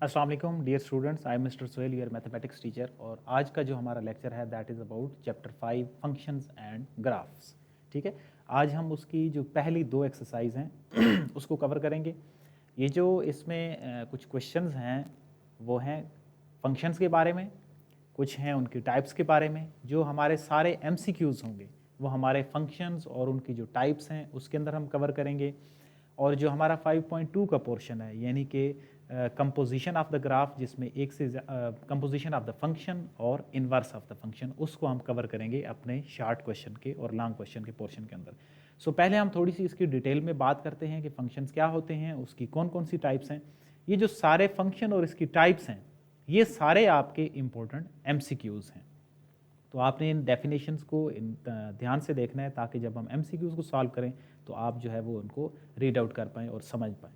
अस्सलाम वालेकुम dear students, I am mister Sohail, your mathematics teacher. और आज का जो हमारा लेक्चर है that is about chapter 5 functions and graphs. ठीक है, आज हम उसकी जो पहली दो एक्सरसाइज हैं उसको कवर करेंगे। ये जो इसमें कुछ क्वेश्चंस हैं वो हैं फंक्शंस के बारे में, कुछ हैं उनकी टाइप्स के बारे में। जो हमारे सारे एमसीक्यूज़ होंगे वो हमारे फंक्शंस और उनकी जो टाइप्स हैं उसके अंदर हम कवर करेंगे। और जो हमारा 5.2 का पोर्शन है यानी कि कंपोजिशन ऑफ द ग्राफ, जिसमें एक से कंपोजिशन ऑफ द फंक्शन और इन्वर्स ऑफ द फंक्शन, उसको हम कवर करेंगे अपने शॉर्ट क्वेश्चन के और लॉन्ग क्वेश्चन के पोर्शन के अंदर। सो पहले हम थोड़ी सी इसकी डिटेल में बात करते हैं कि फंक्शंस क्या होते हैं, उसकी कौन कौन सी टाइप्स हैं। ये जो सारे फंक्शन और इसकी टाइप्स हैं ये सारे आपके इंपॉर्टेंट एमसीक्यूज़ हैं। तो आपने इन डेफिनेशंस को ध्यान से देखना है ताकि जब हम एमसीक्यूज़ को सॉल्व करें तो आप जो है वो उनको रीड आउट कर पाएँ और समझ पाएँ।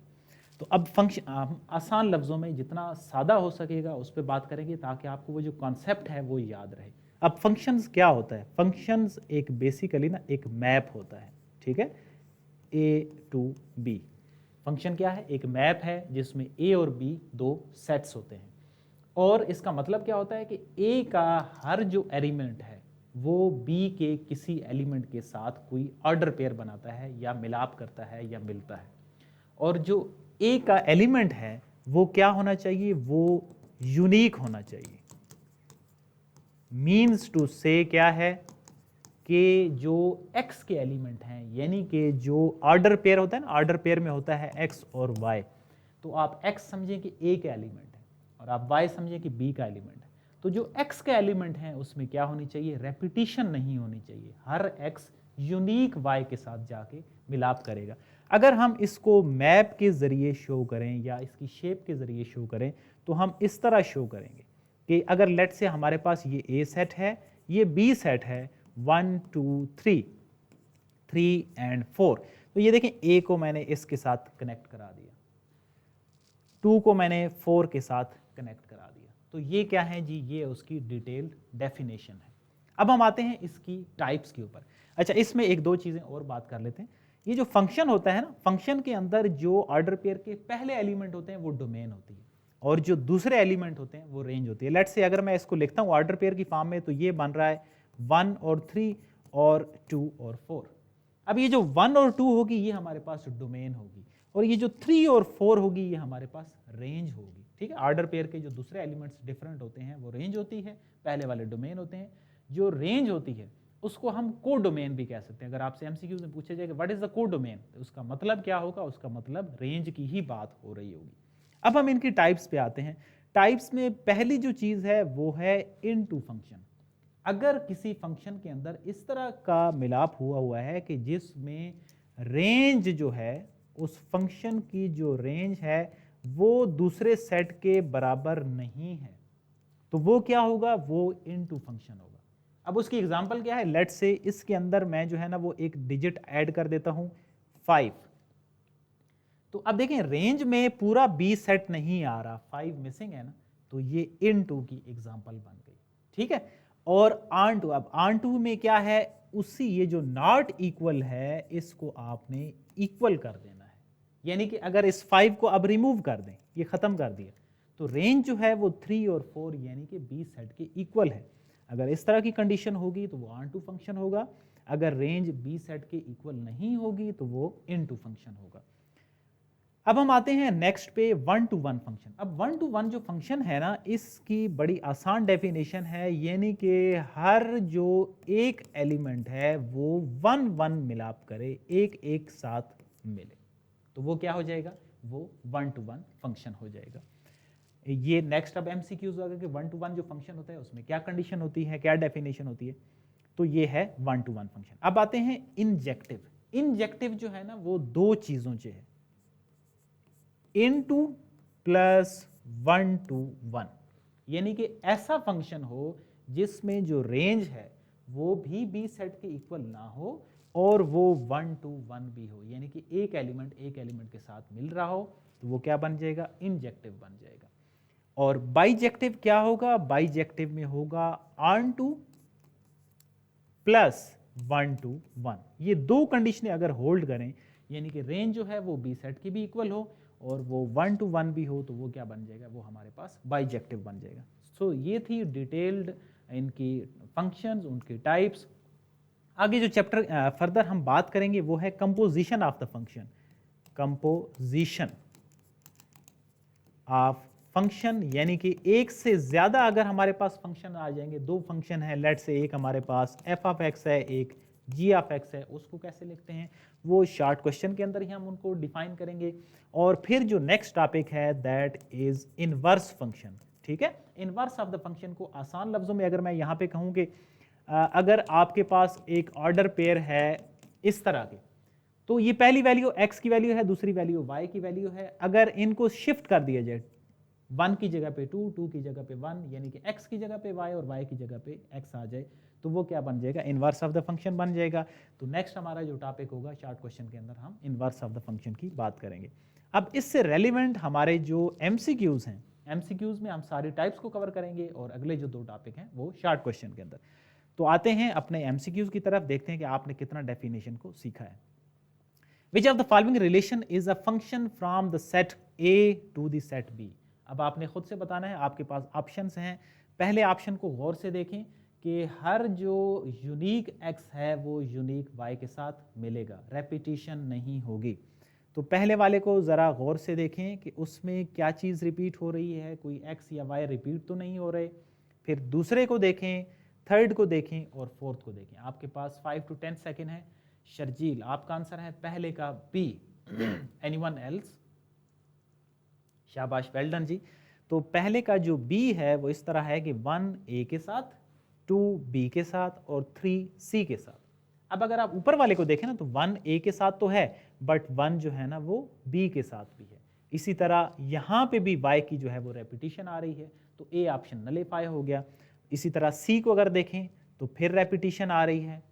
तो अब फंक्शन हम आसान लफ्ज़ों में जितना सादा हो सकेगा उस पर बात करेंगे ताकि आपको वो जो कॉन्सेप्ट है वो याद रहे। अब फंक्शंस क्या होता है? फंक्शंस एक बेसिकली ना एक मैप होता है, ठीक है, ए टू बी। फंक्शन क्या है? एक मैप है जिसमें ए और बी दो सेट्स होते हैं। और इसका मतलब क्या होता है कि ए का हर जो एलिमेंट है वो बी के किसी एलिमेंट के साथ कोई ऑर्डर पेयर बनाता है या मिलाप करता है या मिलता है। और जो ए का एलिमेंट है वो क्या होना चाहिए? वो यूनिक होना चाहिए। मीन्स टू से क्या है कि जो x के एलिमेंट हैं यानी कि जो ऑर्डर पेयर होता है ना, ऑर्डर पेयर में होता है x और y, तो आप x समझें कि a का एलिमेंट है और आप y समझें कि b का एलिमेंट है। तो जो x के एलिमेंट हैं उसमें क्या होनी चाहिए? रेपिटिशन नहीं होनी चाहिए। हर x यूनिक y के साथ जाके मिलाप करेगा। अगर हम इसको मैप के ज़रिए शो करें या इसकी शेप के ज़रिए शो करें तो हम इस तरह शो करेंगे कि अगर लेट से हमारे पास ये ए सेट है, ये बी सेट है, 1 2 3 3 एंड 4। तो ये देखें, ए को मैंने इसके साथ कनेक्ट करा दिया, 2 को मैंने 4 के साथ कनेक्ट करा दिया। तो ये क्या है जी? ये उसकी डिटेल डेफिनेशन है। अब हम आते हैं इसकी टाइप्स के ऊपर। अच्छा, इसमें एक दो चीज़ें और बात कर लेते हैं। ये जो फंक्शन होता है ना, फंक्शन के अंदर जो ऑर्डर पेयर के पहले एलिमेंट होते हैं वो डोमेन होती है और जो दूसरे एलिमेंट होते हैं वो रेंज होती है। लेट्स से अगर मैं इसको लिखता हूँ ऑर्डर पेयर की फॉर्म में तो ये बन रहा है 1 और 3 और 2 और 4। अब ये जो 1 और 2 होगी ये हमारे पास डोमेन होगी और ये जो 3 और 4 होगी ये हमारे पास रेंज होगी। ठीक है, ऑर्डर पेयर के जो दूसरे एलिमेंट्स डिफरेंट होते हैं वो रेंज होती है, पहले वाले डोमेन होते हैं। जो रेंज होती है उसको हम को डोमेन भी कह सकते हैं। अगर आपसे एमसीक्यू में पूछा जाए कि व्हाट इज द को डोमेन, तो उसका मतलब क्या होगा? उसका मतलब रेंज की ही बात हो रही होगी। अब हम इनकी टाइप्स पे आते हैं। टाइप्स में पहली जो चीज़ है वो है इनटू फंक्शन। अगर किसी फंक्शन के अंदर इस तरह का मिलाप हुआ है कि जिसमें रेंज जो है, उस फंक्शन की जो रेंज है वो दूसरे सेट के बराबर नहीं है, तो वो क्या होगा? वो इनटू फंक्शन होगा। अब उसकी एग्जांपल क्या है? लेट्स से इसके अंदर मैं जो है ना वो एक डिजिट ऐड कर देता हूं 5। तो अब देखें, रेंज में पूरा बी सेट नहीं आ रहा, 5 मिसिंग है ना, तो ये इनटू की एग्जांपल बन गई। ठीक है, और ऑन टू, अब ऑन टू में क्या है? उसी ये जो नॉट इक्वल है इसको आपने इक्वल कर देना है। यानी कि अगर इस 5 को अब रिमूव कर दें, ये खत्म कर दिया, तो रेंज जो है वो 3 और 4 यानी कि बी सेट के इक्वल है। अगर इस तरह की कंडीशन होगी तो वो ऑन टू फंक्शन होगा। अगर रेंज बी सेट के इक्वल नहीं होगी तो वो इनटू फंक्शन होगा। अब हम आते हैं नेक्स्ट पे, 1 टू 1 फंक्शन। अब 1 टू 1 जो फंक्शन है ना, इसकी बड़ी आसान डेफिनेशन है, यानी कि हर जो एक एलिमेंट है वो 1 1 मिलाप करे, एक एक साथ मिले, तो वो क्या हो जाएगा? वो 1 टू 1 फंक्शन हो जाएगा। ये नेक्स्ट अब एमसीक्यूज होगा कि 1 टू 1 जो फंक्शन होता है उसमें क्या कंडीशन होती है, क्या डेफिनेशन होती है। तो ये है 1 टू 1 फंक्शन। अब आते हैं इंजेक्टिव। इंजेक्टिव जो है ना वो दो चीजों से है, इनटू प्लस 1 टू 1, यानी कि ऐसा फंक्शन हो जिसमें जो रेंज है वो भी बी सेट के इक्वल ना हो और वो 1 टू 1 भी हो, यानी कि एक एलिमेंट के साथ मिल रहा हो, तो वो क्या बन जाएगा? इंजेक्टिव बन जाएगा। और बाइजेक्टिव क्या होगा? बाइजेक्टिव में होगा ऑन टू प्लस 1 टू 1। ये दो कंडीशनें अगर होल्ड करें, यानी कि रेंज जो है वो बी सेट की भी इक्वल हो और वो 1 to 1 भी हो तो वो क्या बन जाएगा, वो हमारे पास बाइजेक्टिव बन जाएगा। सो ये थी डिटेल्ड इनकी फंक्शंस, उनके टाइप्स। आगे जो चैप्टर फर्दर हम बात करेंगे वो है composition of the function, composition of function, यानी कि एक से ज्यादा अगर हमारे पास फंक्शन आ जाएंगे, दो फंक्शन है, लेट से एक हमारे पास एफ ऑफ एक्स है, एक जी ऑफ एक्स है, उसको कैसे लिखते हैं वो शॉर्ट क्वेश्चन के अंदर ही हम उनको डिफाइन करेंगे। और फिर जो नेक्स्ट टॉपिक है दैट इज इनवर्स फंक्शन। ठीक है, इनवर्स ऑफ द फंक्शन को आसान लफ्जों में अगर मैं यहाँ पे कहूँ कि अगर आपके पास एक ऑर्डर पेयर है इस तरह के, तो ये पहली वैल्यू x की वैल्यू है, दूसरी वैल्यू y की वैल्यू है, अगर इनको शिफ्ट कर दिया जाए 1 की जगह पे 2, 2 की जगह पे 1, यानी कि x की जगह पे y और y की जगह पे x आ जाए, तो वो क्या बन जाएगा, इनवर्स ऑफ द फंक्शन बन जाएगा। तो नेक्स्ट हमारा जो टॉपिक होगा शॉर्ट क्वेश्चन के अंदर हम इनवर्स ऑफ द फंक्शन की बात करेंगे। अब इससे रेलिवेंट हमारे जो MCQs हैं, MCQs में हम सारी टाइप्स को कवर करेंगे और अगले जो दो टॉपिक हैं वो शॉर्ट क्वेश्चन के अंदर। तो आते हैं अपने MCQs की तरफ, देखते हैं कि आपने कितना डेफिनेशन को सीखा है। Which of the following relation is a function from the set A to the set B? अब आपने खुद से बताना है, आपके पास ऑप्शंस हैं। पहले ऑप्शन को गौर से देखें कि हर जो यूनिक x है वो यूनिक y के साथ मिलेगा, रेपिटेशन नहीं होगी। तो पहले वाले को ज़रा गौर से देखें कि उसमें क्या चीज़ रिपीट हो रही है, कोई x या y रिपीट तो नहीं हो रहे। फिर दूसरे को देखें, थर्ड को देखें और फोर्थ को देखें। आपके पास 5 to 10 सेकेंड है। शर्जील, आपका आंसर है पहले का बी। Anyone else? शाबाश, वेल डन जी। तो पहले का जो बी है वो इस तरह है कि 1 ए के साथ, 2 बी के साथ और 3 सी के साथ। अब अगर आप ऊपर वाले को देखें ना तो 1 ए के साथ तो है, बट 1 जो है ना वो बी के साथ भी है। इसी तरह यहाँ पे भी y की जो है वो रेपिटेशन आ रही है, तो ए ऑप्शन नलिफाई हो गया। इसी तरह सी को अगर देखें तो फिर रेपिटेशन आ रही है,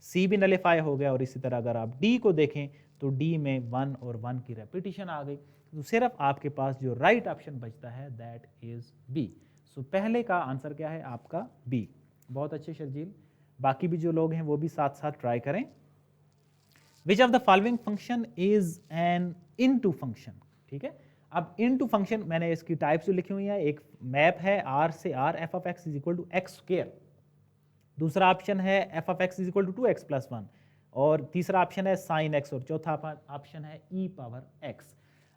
सी भी नलिफाई हो गया। और इसी तरह अगर आप डी को देखें तो डी में 1 और 1 की रेपिटेशन आ गई। तो सिर्फ आपके पास जो राइट ऑप्शन बचता है दैट इज बी। सो पहले का आंसर क्या है आपका बी। बहुत अच्छे शर्जील, बाकी भी जो लोग हैं वो भी साथ साथ ट्राई करें। विच of the following function is N into function? ठीक है, अब इनटू फंक्शन मैंने इसकी टाइप्स जो लिखी हुई है, एक मैप है r से r f of x is equal to x square, दूसरा ऑप्शन है f of x is equal to 2x plus 1, और तीसरा ऑप्शन है साइन x, और चौथा ऑप्शन है e पावर x।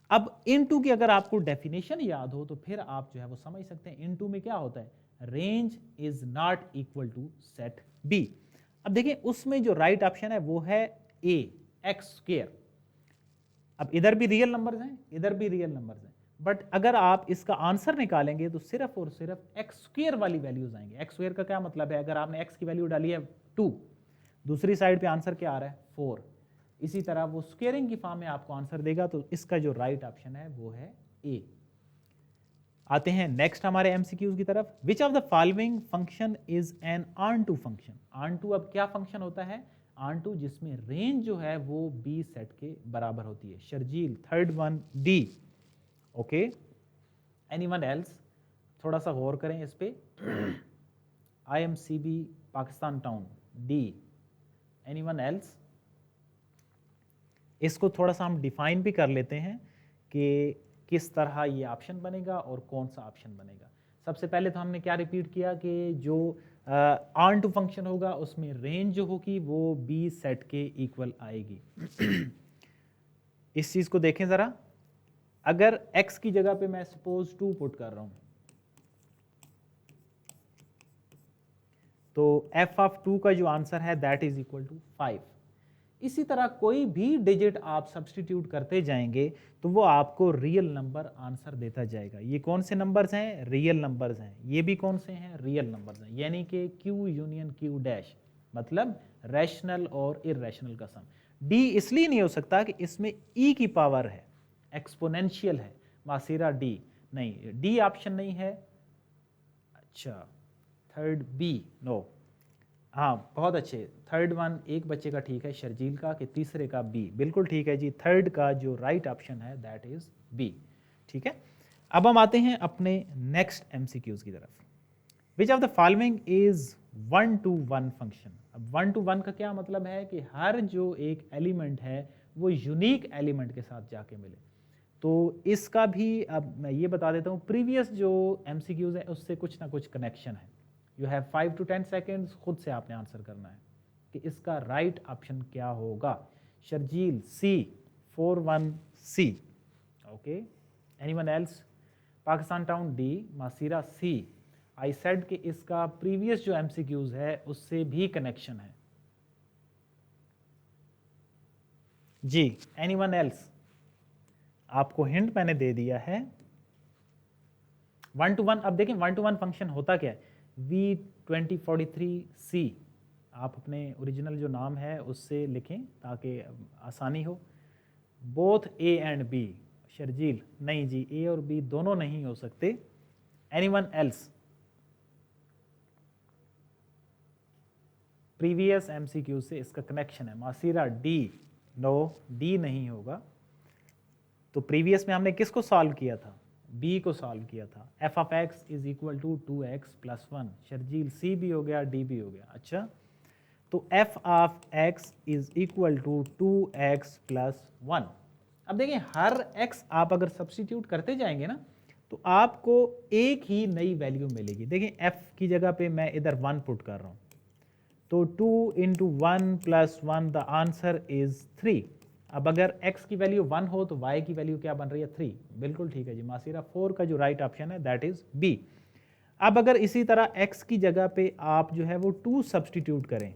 अब इनटू की अगर आपको डेफिनेशन याद हो तो फिर आप जो है वो समझ सकते हैं इनटू में क्या होता है, range is not equal to set b। अब देखिए उसमें जो राइट ऑप्शन है वो है a, एक्स स्क्वायर। अब इधर भी रियल नंबर्स हैं, इधर भी रियल नंबर्स हैं, बट अगर आप इसका आंसर निकालेंगे तो सिर्फ और सिर्फ एक्स स्क्वायर वाली वैल्यूज आएंगे। एक्स स्क्वायर का क्या मतलब है, अगर आपने एक्स की वैल्यू डाली है 2, दूसरी साइड पे आंसर क्या आ रहा है 4, इसी तरह वो स्क्वेयरिंग की फॉर्म में आपको आंसर देगा। तो इसका जो राइट ऑप्शन है वो है ए। आते हैं नेक्स्ट हमारे MCQs की तरफ। Which of the following function is an one to function? One to अब क्या फंक्शन होता है, ऑन टू जिसमें रेंज जो है वो बी सेट के बराबर होती है। Sharjeel, third one D. Okay, anyone else? थोड़ा सा गौर करें इस पे। IMCB Pakistan town, D. Anyone else? इसको थोड़ा सा हम डिफाइन भी कर लेते हैं कि किस तरह ये ऑप्शन बनेगा और कौन सा ऑप्शन बनेगा। सबसे पहले तो हमने क्या रिपीट किया कि जो ऑन टू फंक्शन होगा उसमें रेंज जो होगी वो बी सेट के इक्वल आएगी। इस चीज को देखें जरा, अगर x की जगह पे मैं सपोज 2 पुट कर रहा हूं तो f ऑफ 2 का जो आंसर है दैट इज इक्वल टू 5। इसी तरह कोई भी डिजिट आप सब्सटीट्यूट करते जाएंगे तो वो आपको रियल नंबर आंसर देता जाएगा। ये कौन से नंबर्स हैं, रियल नंबर्स हैं। ये भी कौन से हैं, रियल नंबर्स हैं, यानी कि Q यूनियन Q डैश, मतलब रैशनल और इररेशनल का सम। D इसलिए नहीं हो सकता कि इसमें E की पावर है, एक्सपोनेंशियल है, मासीरा D नहीं, D ऑप्शन नहीं है। अच्छा, थर्ड बी नो, हाँ बहुत अच्छे, थर्ड वन एक बच्चे का ठीक है शर्जील का, कि तीसरे का बी, बिल्कुल ठीक है जी। थर्ड का जो राइट ऑप्शन है दैट इज बी। ठीक है, अब हम आते हैं अपने नेक्स्ट MCQs की तरफ। Which of the following is 1-to-1 function? अब 1-to-1 का क्या मतलब है कि हर जो एक एलिमेंट है वो यूनिक एलिमेंट के साथ जाके मिले। तो इसका भी अब मैं ये बता देता हूँ, प्रीवियस जो MCQs है उससे कुछ ना कुछ कनेक्शन है। यू हैव 5 to 10 सेकेंड्स, खुद से आपने आंसर करना है कि इसका राइट ऑप्शन क्या होगा। Sharjeel C, 41C। Okay, anyone else? Pakistan town D, Masira C. I said कि इसका प्रीवियस जो MCQs है उससे भी कनेक्शन है। जी, एनीवन एल्स? आपको हिंट मैंने दे दिया है 1 to 1। अब देखें 1 to 1 फंक्शन होता क्या है। V2043C, आप अपने ओरिजिनल जो नाम है उससे लिखें ताकि आसानी हो। Both A and B। Sharjeel नहीं जी, A और B दोनों नहीं हो सकते। Anyone else? प्रीवियस MCQ से इसका कनेक्शन है। मासीरा डी, नो डी नहीं होगा। तो प्रीवियस में हमने किसको सॉल्व किया था? B को सॉल्व किया था। f of x is equal to 2x plus 1। Sharjeel C भी हो गया, D भी हो गया। अच्छा, तो f of x is equal to 2x plus 1। अब देखिए हर x आप अगर सब्स्टिट्यूट करते जाएंगे ना तो आपको एक ही नई वैल्यू मिलेगी। देखिए f की जगह पे मैं इधर 1 पुट कर रहा हूँ, तो 2 into 1 plus 1 the answer is 3। अब अगर x की वैल्यू 1 हो तो y की वैल्यू क्या बन रही है? 3। बिल्कुल ठीक है जी मासीरा, 4 का जो राइट ऑप्शन है दैट इज B। अब अगर इसी तरह x की जगह पे आप जो है वो 2 सब्स्टिट्यूट करें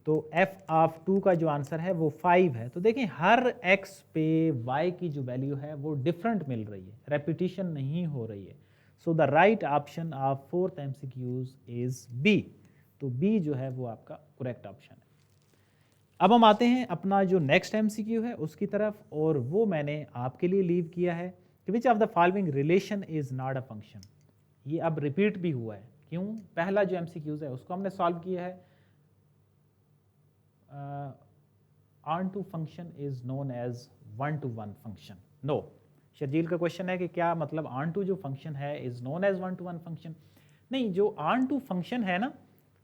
तो f ऑफ 2 का जो आंसर है वो 5 है। तो देखिए हर x पे y की जो वैल्यू है वो डिफरेंट मिल रही है, रेपिटेशन नहीं हो रही है। So the right option of 4th MCQs is B। तो B जो है वो आपका करेक्ट ऑप्शन है। अब हम आते हैं अपना जो नेक्स्ट MCQ है उसकी तरफ, और वो मैंने आपके लिए लीव किया है कि विच of the following relation is not a function. ये अब रिपीट भी हुआ है, क्यों? पहला जो MCQs है उसको हमने सॉल्व किया है। onto function is known as 1-to-1 function। No, Sharjeel का क्वेश्चन है कि क्या मतलब onto जो फंक्शन है is known as 1-to-1 function? नहीं, जो onto फंक्शन है ना,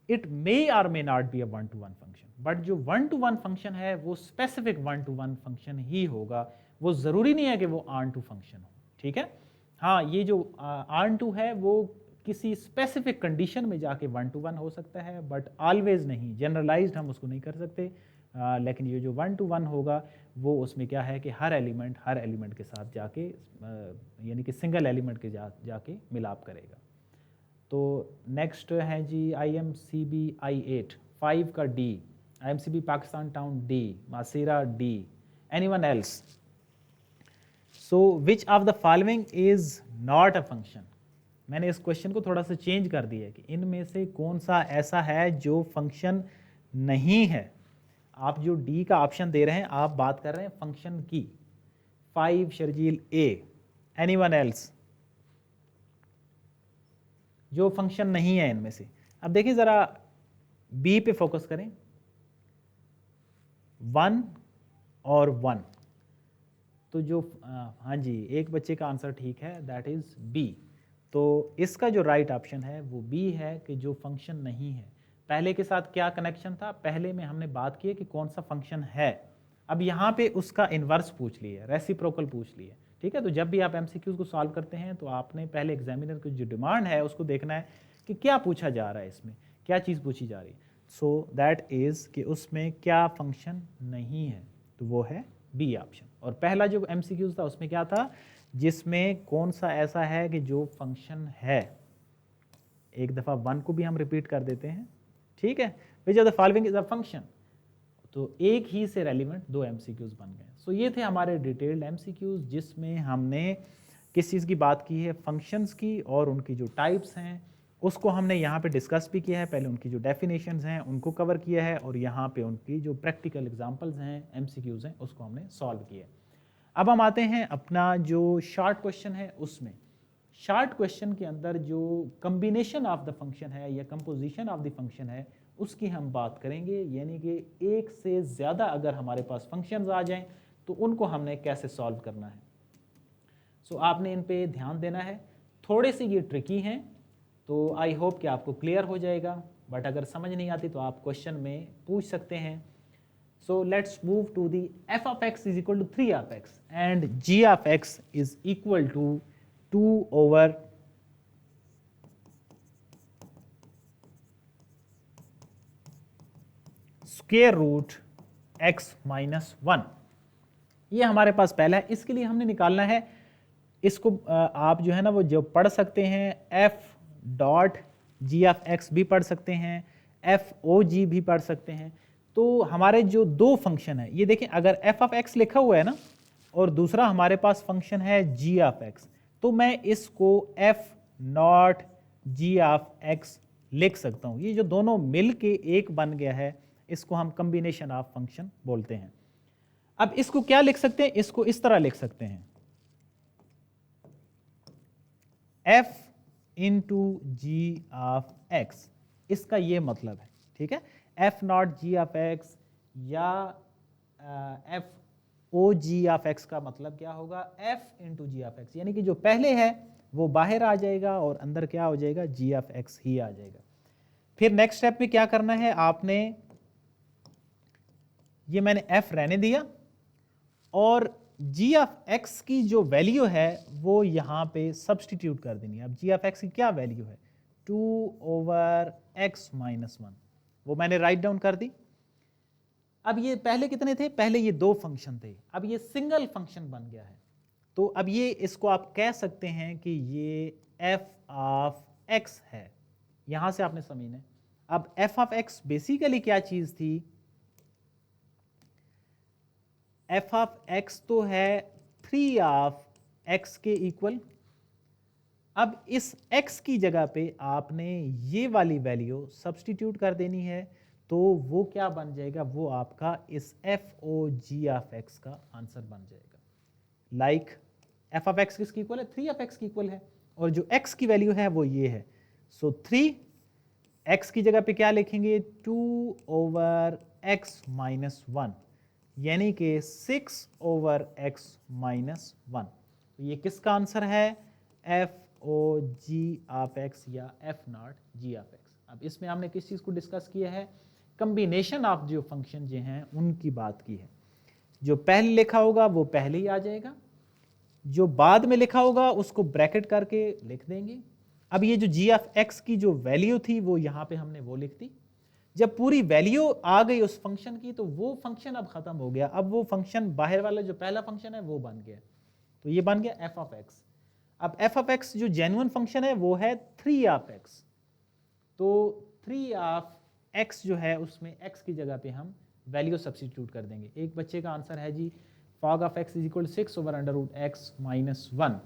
इट मे और may not be a 1-to-1 function, but जो 1-to-1 फंक्शन है वो स्पेसिफिक 1-to-1 फंक्शन ही होगा। वो जरूरी नहीं है कि वो onto फंक्शन हो, ठीक है। हाँ, ये जो onto है वो किसी स्पेसिफिक कंडीशन में जाके 1-to-1 हो सकता है, बट ऑलवेज नहीं, जनरलाइज्ड हम उसको नहीं कर सकते। लेकिन ये जो 1-to-1 होगा वो उसमें क्या है कि हर एलिमेंट के साथ जाके यानी कि सिंगल एलिमेंट के जाके मिलाप करेगा। तो नेक्स्ट है जी IMCB I8 5 का D, IMCB Pakistan town D, मासीरा D। Anyone else? So which of the following is not a function. मैंने इस क्वेश्चन को थोड़ा सा चेंज कर दिया है कि इनमें से कौन सा ऐसा है जो फंक्शन नहीं है। आप जो डी का ऑप्शन दे रहे हैं आप बात कर रहे हैं फंक्शन की। 5 शर्जील A। Anyone else? जो फंक्शन नहीं है इनमें से। अब देखिए जरा बी पे फोकस करें, 1 और 1। तो जो हाँ जी, एक बच्चे का आंसर ठीक है, दैट इज बी। तो इसका जो राइट ऑप्शन है वो बी है कि जो फंक्शन नहीं है। पहले के साथ क्या कनेक्शन था? पहले में हमने बात की कि कौन सा फंक्शन है। अब यहाँ पे उसका इन्वर्स पूछ लिया, रेसिप्रोकल पूछ लिया, ठीक है। तो जब भी आप MCQs को सॉल्व करते हैं तो आपने पहले एग्जामिनर की जो डिमांड है उसको देखना है कि क्या पूछा जा रहा है, इसमें क्या चीज़ पूछी जा रही है। सो दैट इज़ कि उसमें क्या फंक्शन नहीं है, तो वो है बी ऑप्शन। और पहला जो MCQs था उसमें क्या था, जिसमें कौन सा ऐसा है कि जो फंक्शन है। एक दफ़ा 1 को भी हम रिपीट कर देते हैं, ठीक है। विच of the following is a function. तो एक ही से रेलिवेंट 2 MCQs बन गए। सो ये थे हमारे डिटेल्ड MCQs जिसमें हमने किस चीज़ की बात की है, फंक्शंस की, और उनकी जो टाइप्स हैं उसको हमने यहाँ पे डिस्कस भी किया है। पहले उनकी जो डेफिनेशंस हैं उनको कवर किया है, और यहाँ पे उनकी जो प्रैक्टिकल एग्जांपल्स हैं, MCQs हैं, उसको हमने सॉल्व किया है। अब हम आते हैं अपना जो शॉर्ट क्वेश्चन है उसमें। शॉर्ट क्वेश्चन के अंदर जो कम्बिनेशन ऑफ द फंक्शन है या कंपोजिशन ऑफ द फंक्शन है उसकी हम बात करेंगे, यानी कि एक से ज़्यादा अगर हमारे पास फंक्शंस आ जाएं तो उनको हमने कैसे सॉल्व करना है। सो आपने इन पे ध्यान देना है। थोड़े से ये ट्रिकी हैं, तो आई होप कि आपको क्लियर हो जाएगा, बट अगर समझ नहीं आती तो आप क्वेश्चन में पूछ सकते हैं। So let's move to the f of x is equal to 3 of x and g of x is equal to 2 over square root x minus 1। ये हमारे पास पहला है, इसके लिए हमने निकालना है, इसको आप जो है ना वो जो पढ़ सकते हैं f dot G of X भी पढ़ सकते हैं, एफ ओ जी भी पढ़ सकते हैं। तो हमारे जो दो फंक्शन है, ये देखें अगर f ऑफ x लिखा हुआ है ना और दूसरा हमारे पास फंक्शन है g ऑफ x, तो मैं इसको f not g of x लिख सकता हूँ। ये जो दोनों मिल के एक बन गया है, इसको हम कॉम्बिनेशन ऑफ फंक्शन बोलते हैं। अब इसको क्या लिख सकते हैं, इसको इस तरह लिख सकते हैं f into g of x, इसका ये मतलब है, ठीक है। f not ji of x या f o g of x का मतलब क्या होगा, f into g of x, यानी कि जो पहले है वो बाहर आ जाएगा और अंदर क्या हो जाएगा, जी ऑफ एक्स ही आ जाएगा। फिर नेक्स्ट स्टेप में क्या करना है, आपने ये मैंने f रहने दिया और g ऑफ x की जो वैल्यू है वो यहाँ पे सब्सटीट्यूट कर देनी है। अब g ऑफ x की क्या वैल्यू है, 2 ओवर x माइनस 1, वो मैंने राइट डाउन कर दी। अब ये पहले कितने थे, पहले ये दो फंक्शन थे, अब ये सिंगल फंक्शन बन गया है। तो अब ये इसको आप कह सकते हैं कि ये f ऑफ x है, यहाँ से आपने समझना है। अब f ऑफ x बेसिकली क्या चीज़ थी, f ऑफ x तो है 3 ऑफ x के इक्वल। अब इस x की जगह पे आपने ये वाली वैल्यू सब्सटीट्यूट कर देनी है, तो वो क्या बन जाएगा, वो आपका इस f o g of x का आंसर बन जाएगा। लाइक f ऑफ x किसकी इक्वल है, 3 ऑफ x की इक्वल है, और जो x की वैल्यू है वो ये है। सो 3 x की जगह पे क्या लिखेंगे, 2 ओवर x माइनस 1, यानी कि 6 ओवर x माइनस 1। तो ये किसका आंसर है, f o g of x या f not ji of x। अब इसमें हमने किस चीज़ को डिस्कस किया है, कम्बिनेशन ऑफ जो फंक्शन जो हैं उनकी बात की है। जो पहले लिखा होगा वो पहले ही आ जाएगा, जो बाद में लिखा होगा उसको ब्रैकेट करके लिख देंगे। अब ये जो g ऑफ x की जो वैल्यू थी वो यहाँ पे हमने वो लिख दी। जब पूरी वैल्यू आ गई उस फंक्शन की, तो वो फंक्शन अब खत्म हो गया, अब वो फंक्शन बाहर वाला जो पहला फंक्शन है वो बन गया, तो ये बन गया f ऑफ x। अब f ऑफ x जो जेन्युइन फंक्शन है वो है 3 ऑफ x, तो 3 ऑफ x जो है उसमें x की जगह पे हम वैल्यू सब्स्टिट्यूट कर देंगे। एक बच्चे का आंसर है ji fog of x is equal 6 over under root x minus 1,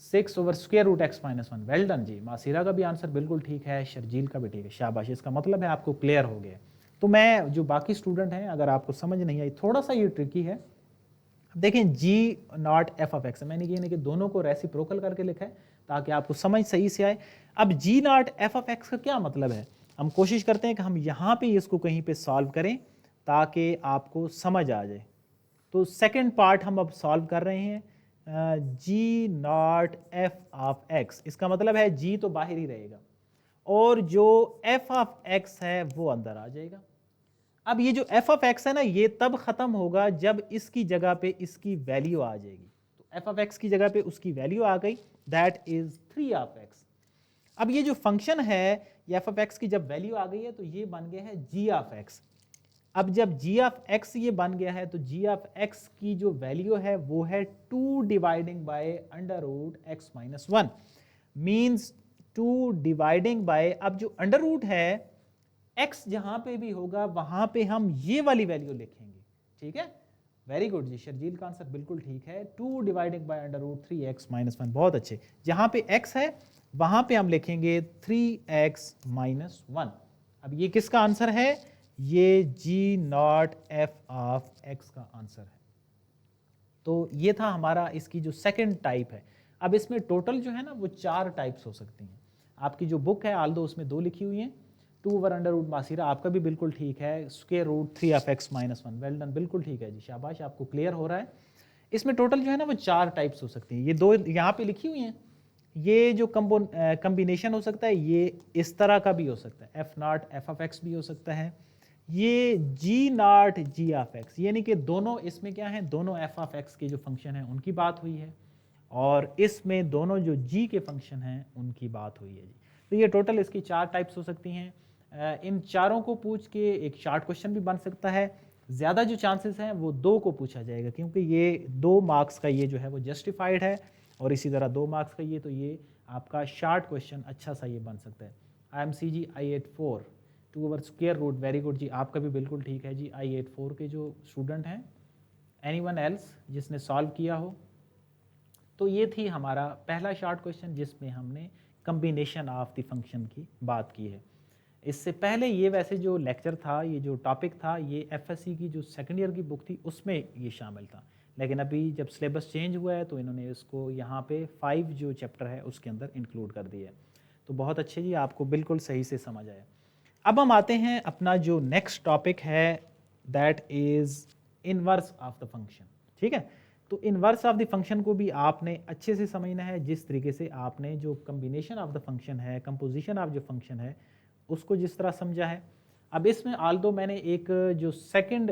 6 over square root x minus 1। Well done ji, Masira का भी आंसर बिल्कुल ठीक है, शर्जील का भी ठीक है, शाबाश। इसका मतलब है आपको क्लियर हो गया। तो मैं जो बाकी स्टूडेंट हैं, अगर आपको समझ नहीं आई, थोड़ा सा ये ट्रिकी है। देखें g not f of x, मैंने ये कि दोनों को रेसिप्रोकल करके लिखा है ताकि आपको समझ सही से आए। अब g not f of x का क्या मतलब है, हम कोशिश करते हैं कि हम यहाँ पे इसको कहीं पे सॉल्व करें ताकि आपको समझ आ जाए। तो सेकंड पार्ट हम अब सॉल्व कर रहे हैं, g not f of x, इसका मतलब है g तो बाहर ही रहेगा और जो f ऑफ x है वो अंदर आ जाएगा। अब ये जो f ऑफ x है ना, ये तब खत्म होगा जब इसकी जगह पे इसकी वैल्यू आ जाएगी। तो f ऑफ x की जगह पे उसकी वैल्यू आ गई, दैट इज 3 ऑफ x। अब ये जो फंक्शन है ये f ऑफ x की जब वैल्यू आ गई है तो ये बन गया है g ऑफ x। अब जब g ऑफ x ये बन गया है तो g ऑफ x की जो वैल्यू है वो है 2 dividing by under root x minus 1, means 2 dividing by, अब जो अंडर रूट है x जहां पे भी होगा वहां पे हम ये वाली वैल्यू लिखेंगे, ठीक है। वेरी गुड जी, शर्जील का आंसर बिल्कुल ठीक है, 2 dividing by under root 3x minus 1, बहुत अच्छे। जहां पे x है वहां पे हम लिखेंगे 3x माइनस 1। अब ये किसका आंसर है, ये g not f of x का आंसर है। तो ये था हमारा इसकी जो सेकंड टाइप है। अब इसमें टोटल जो है ना वो 4 टाइप्स हो सकती हैं। आपकी जो बुक है आल्दो उसमें 2 लिखी हुई हैं, 2 ओवर अंडर रूट, मासीरा आपका भी बिल्कुल ठीक है, square root 3 of x minus 1, well done, बिल्कुल ठीक है जी, शाबाश, आपको क्लियर हो रहा है। इसमें टोटल जो है ना वो 4 टाइप्स हो सकती हैं, ये 2 यहाँ पे लिखी हुई हैं। ये जो कम्बिनेशन हो सकता है ये इस तरह का भी हो सकता है, f not f of x भी हो सकता है, ये जी नॉट जी ऑफ एक्स, यानी कि दोनों इसमें क्या है, दोनों एफ ऑफ एक्स के जो फंक्शन हैं उनकी बात हुई है, और इसमें दोनों जो जी के फंक्शन हैं उनकी बात हुई है जी। तो ये टोटल इसकी 4 टाइप्स हो सकती हैं। इन चारों को पूछ के एक शार्ट क्वेश्चन भी बन सकता है। ज़्यादा जो चांसेस हैं वो 2 को पूछा जाएगा, क्योंकि ये 2 मार्क्स का ये जो है वो जस्टिफाइड है, और इसी तरह 2 मार्क्स का ये, तो ये आपका शार्ट क्वेश्चन अच्छा सा ये बन सकता है। IMCG I84 2 over square root, very good ji, आपका भी बिल्कुल ठीक है जी। I84 के जो स्टूडेंट हैं, एनीवन एल्स जिसने सॉल्व किया हो? तो ये थी हमारा पहला शार्ट क्वेश्चन जिसमें हमने कम्बिनेशन ऑफ द फंक्शन की बात की है। इससे पहले ये वैसे जो लेक्चर था, ये जो टॉपिक था, ये FSC की जो सेकेंड ईयर की बुक थी उसमें ये शामिल था, लेकिन अभी जब सिलेबस चेंज हुआ है तो इन्होंने इसको यहाँ पे 5 जो चैप्टर है उसके अंदर इंक्लूड कर दिया है। तो बहुत अच्छे जी, आपको बिल्कुल सही से समझ आया। अब हम आते हैं अपना जो नेक्स्ट टॉपिक है, that is inverse of the function. ठीक है, तो इनवर्स ऑफ द फंक्शन को भी आपने अच्छे से समझना है, जिस तरीके से आपने जो कम्बिनेशन ऑफ द फंक्शन है, कंपोजिशन ऑफ जो फंक्शन है, उसको जिस तरह समझा है। अब इसमें आल्दो मैंने एक जो सेकंड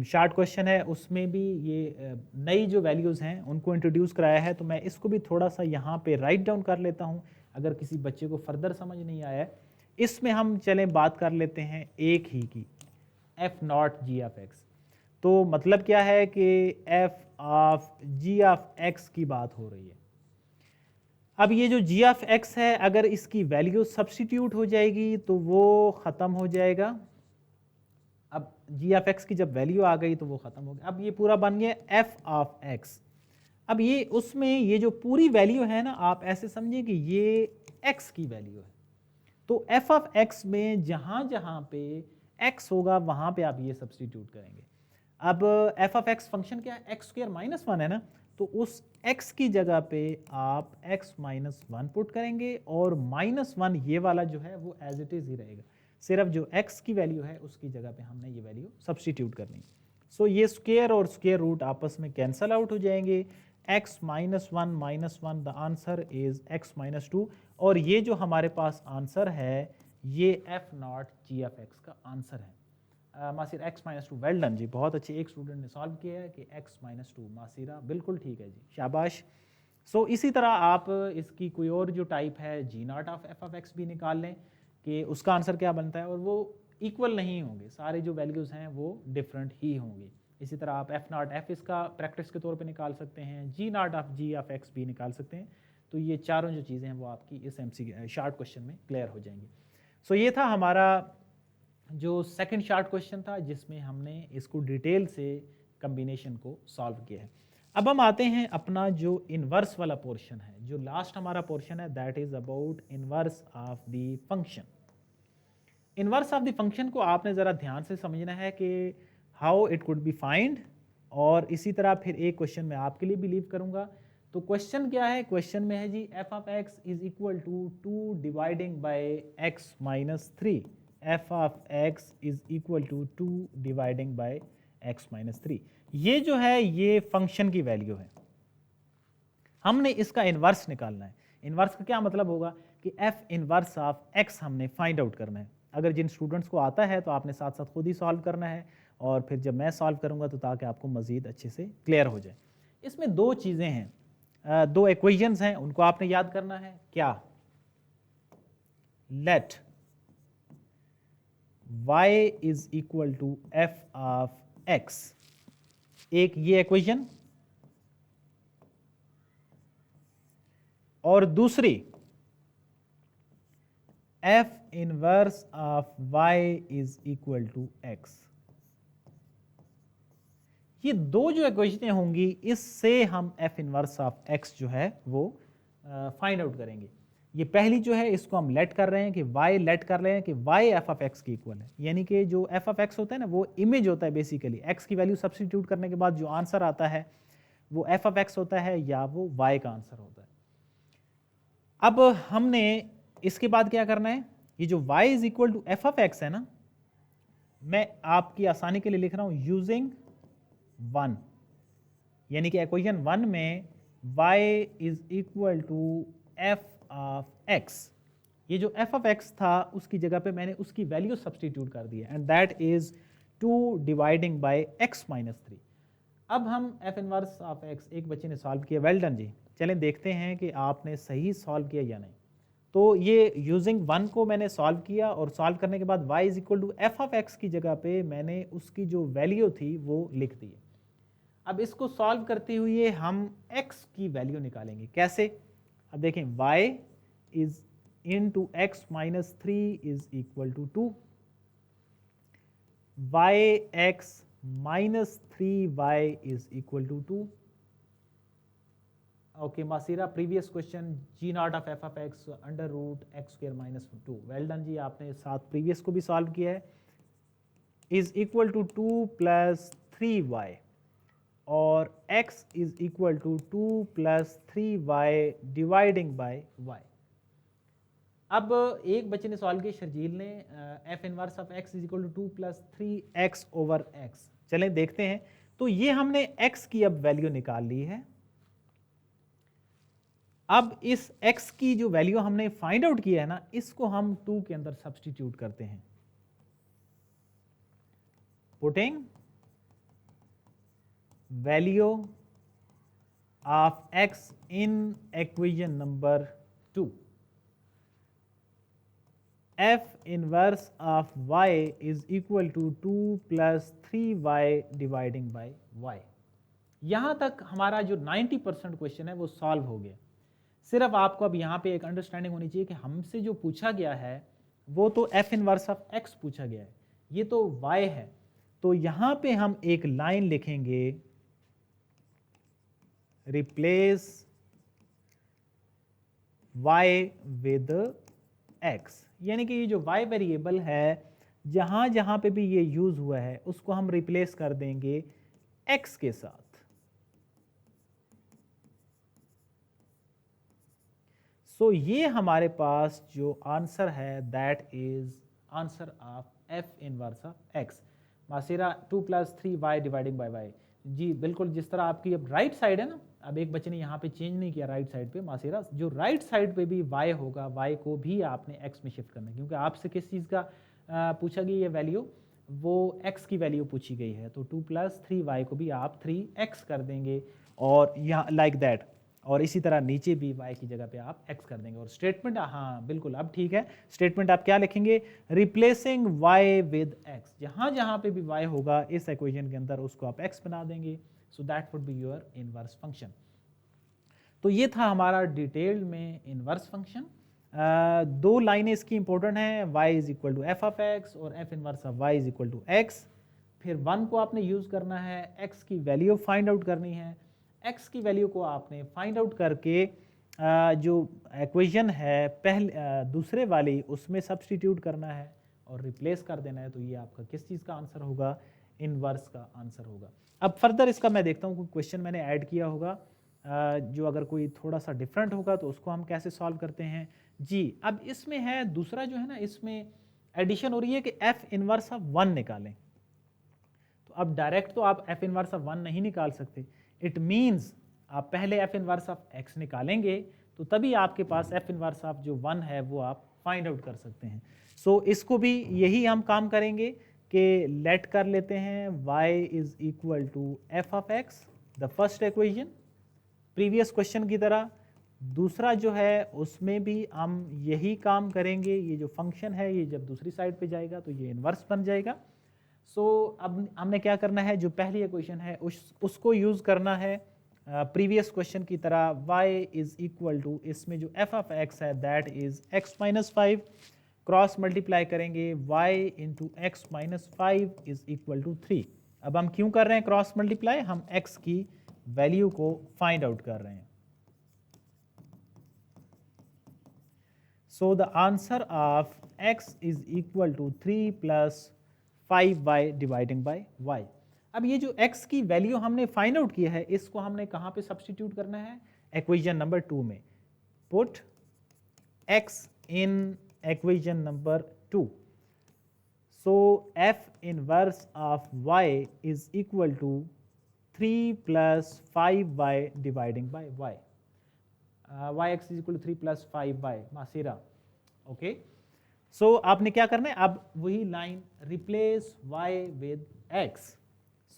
शार्ट क्वेश्चन है उसमें भी ये नई जो वैल्यूज़ हैं उनको इंट्रोड्यूस कराया है, तो मैं इसको भी थोड़ा सा यहाँ पे राइट डाउन कर लेता हूँ अगर किसी बच्चे को फर्दर समझ नहीं आया है। इसमें हम चलें बात कर लेते हैं एक ही की, f not ji of x. तो मतलब क्या है कि f of ji of x की बात हो रही है। अब ये जो जी ऑफ एक्स है, अगर इसकी वैल्यू सब्स्टिट्यूट हो जाएगी तो वो ख़त्म हो जाएगा। अब जी ऑफ एक्स की जब वैल्यू आ गई तो वो ख़त्म हो गया। अब ये पूरा बन गया एफ ऑफ एक्स। अब ये उसमें ये जो पूरी वैल्यू है ना, आप ऐसे समझिए कि ये एक्स की वैल्यू है। तो एफ ऑफ एक्स में जहाँ जहाँ पे एक्स होगा वहाँ पे आप ये सब्स्टिट्यूट करेंगे। अब एफ ऑफ एक्स फंक्शन क्या है, एक्स स्क्वायर माइनस 1 है ना, तो उस x की जगह पे आप x माइनस 1 पुट करेंगे, और माइनस 1 ये वाला जो है वो एज इट इज़ ही रहेगा, सिर्फ जो x की वैल्यू है उसकी जगह पे हमने ये वैल्यू सब्स्टिट्यूट करनी है। सो ये स्क्वायर और स्क्वायर रूट आपस में कैंसल आउट हो जाएंगे। x minus 1 the answer is x minus 2, और ये जो हमारे पास आंसर है ये F not ji of x का आंसर है। Masir x minus 2, well done ji, बहुत अच्छे, एक स्टूडेंट ने सॉल्व किया है कि x माइनस 2, मासिरा बिल्कुल ठीक है जी, शाबाश। सो इसी तरह आप इसकी कोई और जो टाइप है G not of F of X भी निकाल लें कि उसका आंसर क्या बनता है, और वो इक्वल नहीं होंगे, सारे जो वैल्यूज़ हैं वो डिफरेंट ही होंगी। इसी तरह आप एफ नॉट एफ इसका प्रैक्टिस के तौर पे निकाल सकते हैं, G not of ji of X भी निकाल सकते हैं। तो ये चारों जो चीज़ें हैं वो आपकी इस MC शार्ट क्वेश्चन में क्लियर हो जाएंगी। सो ये था हमारा जो सेकंड शार्ट क्वेश्चन था जिसमें हमने इसको डिटेल से कम्बिनेशन को सॉल्व किया है। अब हम आते हैं अपना जो इनवर्स वाला पोर्शन है, जो लास्ट हमारा पोर्शन है, that is about inverse of the function. Inverse of the function को आपने ज़रा ध्यान से समझना है कि how it could be find, और इसी तरह फिर एक क्वेश्चन मैं आपके लिए भी लीव करूंगा। तो क्वेश्चन क्या है, क्वेश्चन में है जी f of x is equal to 2 dividing by x minus 3, f of x is equal to 2 dividing by x minus 3। ये जो है ये फंक्शन की वैल्यू है, हमने इसका इन्वर्स निकालना है। इन्वर्स का क्या मतलब होगा कि एफ इन्वर्स ऑफ एक्स हमने फाइंड आउट करना है। अगर जिन स्टूडेंट्स को आता है तो आपने साथ साथ खुद ही सॉल्व करना है, और फिर जब मैं सॉल्व करूंगा तो ताकि आपको मज़ीद अच्छे से क्लियर हो जाए। इसमें दो चीज़ें हैं, दो इक्वेशंस हैं, उनको आपने याद करना है। क्या, let y is equal to f of x, एक ये इक्वेशन, और दूसरी f inverse of y is equal to x। ये दो जो इक्वेशनें होंगी इससे हम एफ इनवर्स ऑफ x जो है वो फाइंड आउट करेंगे। ये पहली जो है इसको हम लेट कर रहे हैं कि y लेट कर रहे हैं कि y एफ ऑफ एक्स की इक्वल है, यानी कि जो एफ ऑफ एक्स होता है ना वो इमेज होता है, बेसिकली x की वैल्यू सब्स्टिट्यूट करने के बाद जो आंसर आता है वो एफ ऑफ एक्स होता है या वो y का आंसर होता है। अब हमने इसके बाद क्या करना है, ये जो y is equal to f of x है ना, मैं आपकी आसानी के लिए लिख रहा हूं यूजिंग 1, यानी कि इक्वेशन 1 में y is equal to f of x, ये जो एफ ऑफ एक्स था उसकी जगह पे मैंने उसकी वैल्यू सब्सटीट्यूट कर दी है, and that is 2 dividing bye x minus 3। अब हम एफ इनवर्स ऑफ x, एक बच्चे ने सॉल्व किया, वेल डन जी। चलें देखते हैं कि आपने सही सॉल्व किया या नहीं। तो ये यूजिंग 1 को मैंने सॉल्व किया और सॉल्व करने के बाद y is equal to f of x की जगह पे मैंने उसकी जो वैल्यू थी वो लिख दी है। अब इसको सॉल्व करते हुए हम x की वैल्यू निकालेंगे, कैसे? अब देखें y is into x minus 3 is equal to 2, yx minus 3y is equal to 2. Okay, Masira, previous question g naught of f of x under root x square minus 2. Well done जी, आपने साथ previous को भी solve किया है। is equal to 2 plus 3y और x is equal to 2 plus 3y dividing by y। अब एक बच्चे ने सॉल्व किया, शर्जील ने, f inverse of x is equal to 2 plus 3x over x। चलें देखते हैं। तो ये हमने x की अब वैल्यू निकाल ली है। अब इस x की जो वैल्यू हमने फाइंड आउट किया है ना, इसको हम 2 के अंदर सब्सटीट्यूट करते हैं। Putting value of x in equation number 2, f inverse of y is equal to 2 plus 3y dividing by y। यहाँ तक हमारा जो 90% क्वेश्चन है वो सॉल्व हो गया। सिर्फ आपको अब यहाँ पे एक अंडरस्टैंडिंग होनी चाहिए कि हमसे जो पूछा गया है वो तो f इनवर्स ऑफ x पूछा गया है, ये तो y है। तो यहाँ पे हम एक लाइन लिखेंगे, रिप्लेस y विद x, यानी कि ये जो y वेरिएबल है जहां जहां पे भी ये यूज हुआ है उसको हम रिप्लेस कर देंगे x के साथ। सो ये हमारे पास जो आंसर है that is answer of f inverse of x। Masira 2 plus 3y dividing by y, जी बिल्कुल, जिस तरह आपकी अब राइट साइड है ना, अब एक बच्चे ने यहाँ पे चेंज नहीं किया राइट साइड पे, मासिरा जो राइट साइड पे भी y होगा, y को भी आपने x में शिफ्ट करना है, क्योंकि आपसे किस चीज़ का पूछा गया ये वैल्यू, वो x की वैल्यू पूछी गई है। तो 2 प्लस 3y को भी आप 3x कर देंगे और यहाँ लाइक दैट, और इसी तरह नीचे भी y की जगह पे आप x कर देंगे। और स्टेटमेंट, हाँ बिल्कुल अब ठीक है, स्टेटमेंट आप क्या लिखेंगे, रिप्लेसिंग y विद x, जहाँ जहाँ पे भी y होगा इस इक्वेशन के अंदर उसको आप x बना देंगे। So that would be your inverse function. तो ये था हमारा डिटेल्ड में इनवर्स फंक्शन। दो लाइनें इसकी इंपॉर्टेंट हैं, y is equal to f of x और f inverse of y is equal to x. फिर 1 को आपने यूज़ करना है, x की वैल्यू फाइंड आउट करनी है, x की वैल्यू को आपने फाइंड आउट करके जो इक्वेशन है पहले दूसरे वाली उसमें सब्सटीट्यूट करना है और रिप्लेस कर देना है। तो ये आपका किस चीज़ का आंसर होगा, इनवर्स का आंसर होगा। अब फर्दर इसका मैं देखता हूँ कोई क्वेश्चन मैंने ऐड किया होगा जो अगर कोई थोड़ा सा डिफरेंट होगा तो उसको हम कैसे सॉल्व करते हैं जी। अब इसमें है दूसरा जो है ना, इसमें एडिशन हो रही है कि f इनवर्स ऑफ 1 निकालें। तो अब डायरेक्ट तो आप f इनवर्स ऑफ 1 नहीं निकाल सकते, इट मीन्स आप पहले f इनवर्स ऑफ x निकालेंगे तो तभी आपके पास f इनवर्स ऑफ जो 1 है वो आप फाइंड आउट कर सकते हैं। सो इसको भी यही हम काम करेंगे कि लेट कर लेते हैं y is equal to f of x, the first equation previous question की तरह। दूसरा जो है उसमें भी हम यही काम करेंगे, ये जो फंक्शन है ये जब दूसरी साइड पे जाएगा तो ये इन्वर्स बन जाएगा। सो अब हमने क्या करना है, जो पहली इक्वेशन है उसको यूज़ करना है प्रीवियस क्वेश्चन की तरह, y इज इक्वल टू, इसमें जो f ऑफ x है that is x minus 5, cross multiply करेंगे y into x minus 5 is equal to 3। अब हम क्यों कर रहे हैं क्रॉस मल्टीप्लाई, हम x की वैल्यू को फाइंड आउट कर रहे हैं। So the answer of x is equal to 3 plus 5y dividing by y। अब ये जो x की वैल्यू हमने फाइंड आउट किया है इसको हमने कहाँ पे सब्सटीट्यूट करना है, इक्वेशन नंबर 2 में। Put x in equation number 2, so f inverse of y is equal to 3 plus 5y dividing by y। yx is equal to 3 plus 5y, मासिरा ओके, सो आपने क्या करना है, अब वही line replace y with x,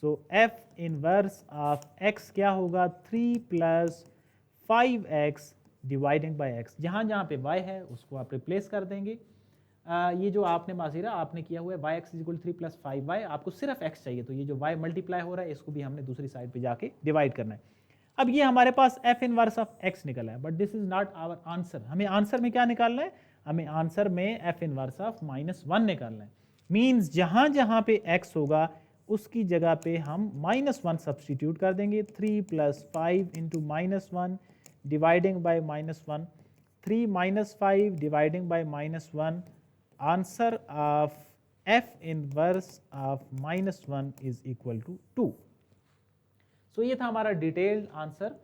so f inverse of x क्या होगा 3 plus 5x divided by x, जहाँ जहाँ पे y है उसको आप रिप्लेस कर देंगे। ये जो आपने माजीरा आपने किया हुआ है y x equal 3 plus 5y, आपको सिर्फ x चाहिए, तो ये जो y मल्टीप्लाई हो रहा है इसको भी हमने दूसरी साइड पे जाके डिवाइड करना है। अब ये हमारे पास f इनवर्स ऑफ x निकला है, but this is not our answer. हमें आंसर में क्या निकालना है, हमें आंसर में f इनवर्स ऑफ -1 निकालना है। मीन्स जहाँ जहाँ पे x होगा उसकी जगह पे हम -1 सब्सटीट्यूट कर देंगे। 3 plus 5 into -1 dividing by -1, 3 minus 5 dividing by -1, answer of f inverse of -1 is equal to 2। So ये था हमारा डिटेल्ड आंसर।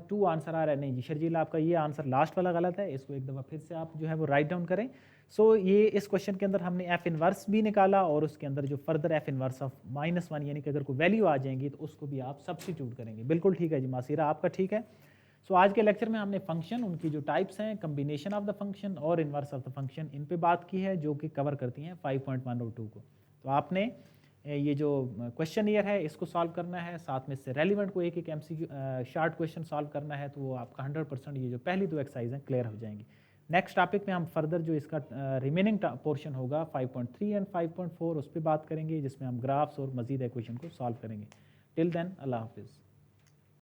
2 आंसर आ रहा है, नहीं जी शर्जील आपका ये आंसर लास्ट वाला गलत है, इसको एक दफ़ा फिर से आप जो है वो राइट डाउन करें। सो ये इस क्वेश्चन के अंदर हमने f इनवर्स भी निकाला और उसके अंदर जो फर्दर f इनवर्स ऑफ -1 यानी कि अगर कोई वैल्यू आ जाएंगी तो उसको भी आप सब्सटीट्यूट करेंगे। बिल्कुल ठीक है जी मासीरा, आपका ठीक है। सो आज के लेक्चर में हमने फंक्शन, उनकी जो टाइप्स हैं, कम्बिनेशन ऑफ द फंक्शन और इनवर्स ऑफ द फंक्शन, इन पे बात की है जो कि कवर करती हैं 5.1 और 2 को। तो आपने ये जो क्वेश्चन ईयर है इसको सॉल्व करना है, साथ में से रेलिवेंट को एक MCQ शार्ट क्वेश्चन सॉल्व करना है, तो वो आपका 100% ये जो पहली 2 एक्सरसाइज हैं क्लियर हो जाएंगी। नेक्स्ट टॉपिक में हम फर्दर जो इसका रिमेनिंग पोर्शन होगा 5.3 एंड 5.4 उस पर बात करेंगे, जिसमें हम ग्राफ्स और मजीद इक्वेशन को सॉल्व करेंगे। टिल देन अल्लाह हाफिज़।